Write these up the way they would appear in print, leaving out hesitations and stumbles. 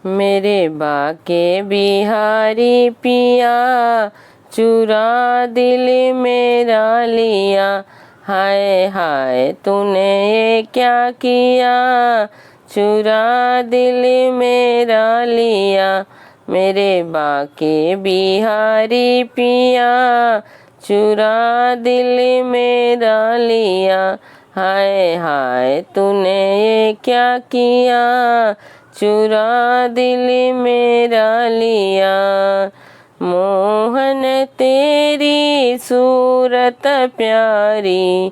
मेरे बाके बिहारी पिया चुरा दिल मेरा लिया। हाय हाय तूने ये क्या किया, चुरा दिल मेरा लिया। मेरे बाके बिहारी पिया चुरा दिल मेरा लिया। हाय हाय तूने ये क्या किया, चुरा दिल मेरा लिया। मोहन तेरी सूरत प्यारी,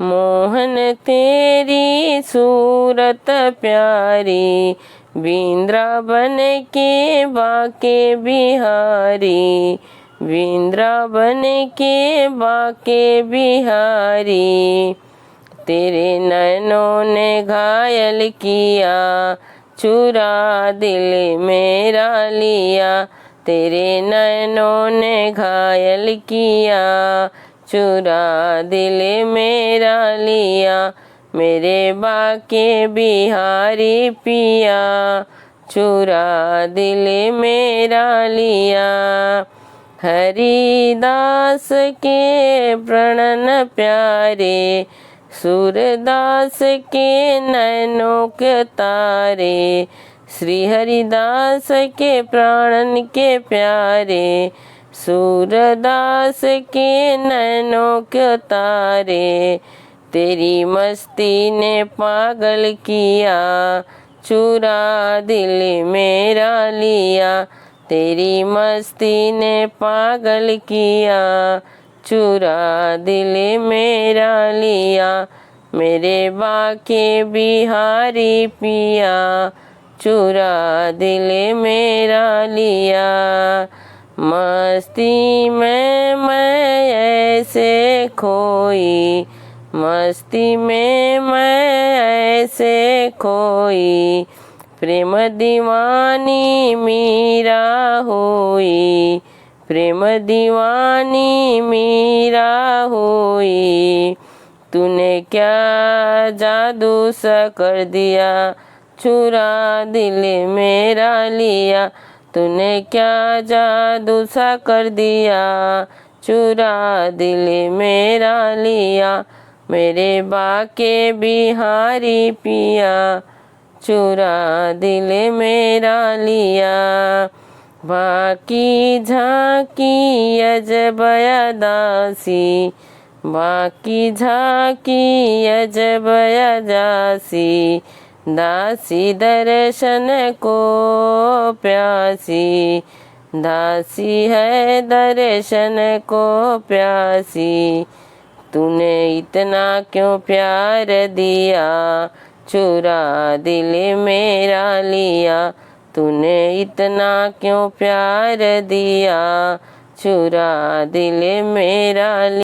मोहन तेरी सूरत प्यारी। वृंदावन के बाके बिहारी, वृंदावन के बाके बिहारी। तेरे नैनों ने घायल किया, चुरा दिल मेरा लिया। तेरे नैनों ने घायल किया, चुरा दिल मेरा लिया। मेरे बाके बिहारी पिया चुरा दिल मेरा लिया। हरिदास के प्रणन प्यारे, सूरदास के नैनों के तारे। श्री हरिदास के प्राणन के प्यारे, सूरदास के नैनों के तारे। तेरी मस्ती ने पागल किया, चुरा दिल मेरा लिया। तेरी मस्ती ने पागल किया, चुरा दिल मेरा लिया। मेरे बाके बिहारी पिया चुरा दिल मेरा लिया। मस्ती में मैं ऐसे खोई, मस्ती में मैं ऐसे खोई। प्रेम दीवानी मीरा हुई, प्रेम दीवानी मीरा हुई। तूने क्या जादू सा कर दिया, चुरा दिल मेरा लिया। तूने क्या जादू सा कर दिया, चुरा दिल मेरा लिया। मेरे बाके बिहारी पिया चुरा दिल मेरा लिया। बाकी झांकी अजब अदासी, बाकी झांकी अजब अदासी। दासी दर्शन को प्यासी, दासी है दर्शन को प्यासी। तूने इतना क्यों प्यार दिया, चुरा दिल मेरा लिया। तूने इतना क्यों प्यार दिया, चुरा दिल मेरा लिया।